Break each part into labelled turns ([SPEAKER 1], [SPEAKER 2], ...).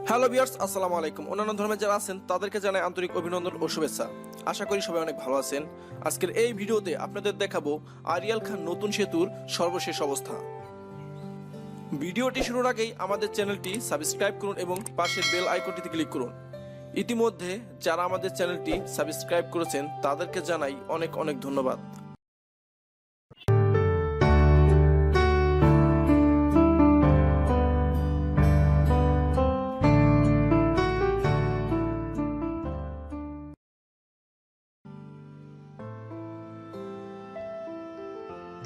[SPEAKER 1] Hello viewers, আসসালামু আলাইকুম। অন্যান্য ধর্মের যারা আছেন তাদেরকে জানাই আন্তরিক অভিনন্দন ও শুভেচ্ছা। আশা করি সবাই অনেক ভালো আছেন। আজকের এই ভিডিওতে আপনাদের দেখাবো আরিয়াল খান নতুন সেতুর সর্বশেষ অবস্থা। ভিডিওটি শুরুর আগেই আমাদের চ্যানেলটি সাবস্ক্রাইব করুন এবং পাশের বেল আইকনটিতে ক্লিক করুন। ইতিমধ্যে যারা আমাদের চ্যানেলটি সাবস্ক্রাইব করেছেন তাদেরকে জানাই অনেক অনেক ধন্যবাদ।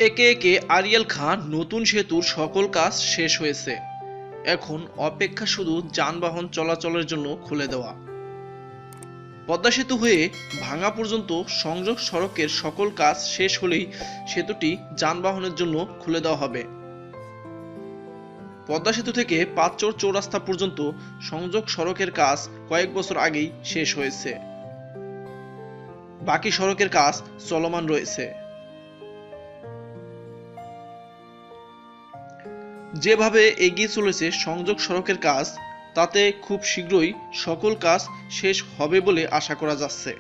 [SPEAKER 2] একে একে আরিয়াল খান নতুন সেতুর সকল কাজ শেষ হয়েছে। এখন অপেক্ষা শুধু যানবাহন চলাচলের জন্য খুলে দেওয়া। পদ্মা সেতু হয়ে ভাঙা পর্যন্ত সংযোগ সড়কের সকল কাজ শেষ হলেই সেতুটি যানবাহনের জন্য খুলে দেওয়া হবে। পদ্মা সেতু থেকে পাঁচচর চৌরাস্তা পর্যন্ত সংযোগ সড়কের কাজ কয়েক বছর আগেই শেষ হয়েছে। বাকি সড়কের কাজ চলমান রয়েছে। যেভাবে এগিয়ে চলেছে সংযোগ সড়কের কাজ, তাতে খুব শীঘ্রই সকল কাজ শেষ হবে বলে আশা করা যাচ্ছে।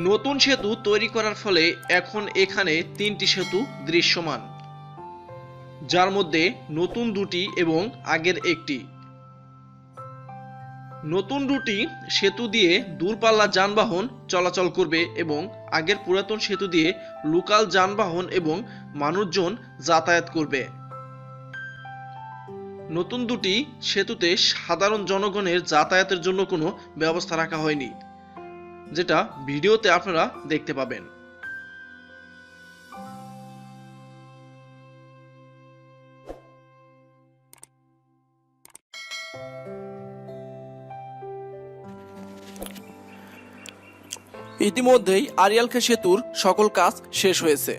[SPEAKER 2] নতুন সেতু তৈরি করার ফলে এখন এখানে তিনটি সেতু দৃশ্যমান, যার মধ্যে নতুন দুটি এবং আগের একটি। নতুন দুটি সেতু দিয়ে দূরপাল্লা যানবাহন চলাচল করবে এবং আগের পুরাতন সেতু দিয়ে লোকাল যানবাহন এবং মানুষজন যাতায়াত করবে। নতুন দুটি সেতুতে সাধারণ জনগণের যাতায়াতের জন্য কোনো ব্যবস্থা রাখা হয়নি, যেটা ভিডিওতে আপনারা দেখতে পাবেন।
[SPEAKER 1] ইতিমধ্যেই আরিয়াল খান সেতুর সকল কাজ শেষ হয়েছে।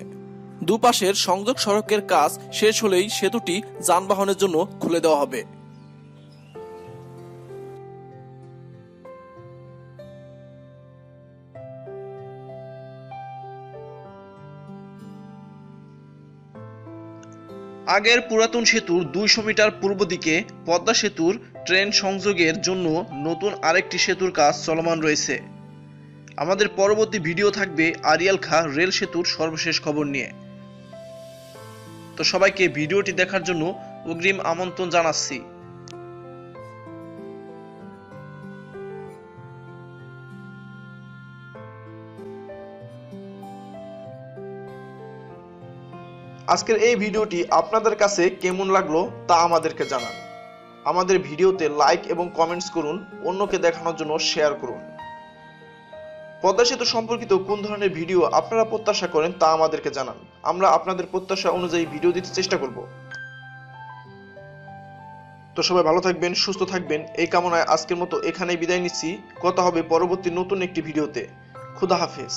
[SPEAKER 1] দুপাশের সংযোগ সড়কের কাজ শেষ হলেই সেতুটি যানবাহনের জন্য খুলে দেওয়া হবে।
[SPEAKER 2] আগের পুরাতন সেতুর 200 মিটার পূর্ব দিকে পদ্মা সেতুর ট্রেন সংযোগের জন্য নতুন আরেকটি সেতুর কাজ চলমান রয়েছে। আমাদের পরবর্তী ভিডিও থাকবে আরিয়াল খাঁ রেল সেতুর সর্বশেষ খবর নিয়ে। তো সবাইকে ভিডিওটি দেখার জন্য অগ্রিম আমন্ত্রণ জানাচ্ছি।
[SPEAKER 1] আজকের এই ভিডিওটি আপনাদের কাছে কেমন লাগলো তা আমাদেরকে জানান। আমাদের ভিডিওতে লাইক এবং কমেন্টস করুন, অন্যকে দেখানোর জন্য শেয়ার করুন। পদ্মা সেতু সম্পর্কিত কোন ধরনের ভিডিও আপনারা প্রত্যাশা করেন তা আমাদেরকে জানান। আমরা আপনাদের প্রত্যাশা অনুযায়ী ভিডিও দিতে চেষ্টা করব। তো সবাই ভালো থাকবেন, সুস্থ থাকবেন, এই কামনায় আজকের মতো এখানেই বিদায় নিচ্ছি। কথা হবে পরবর্তী নতুন একটি ভিডিওতে। খুদা হাফেজ।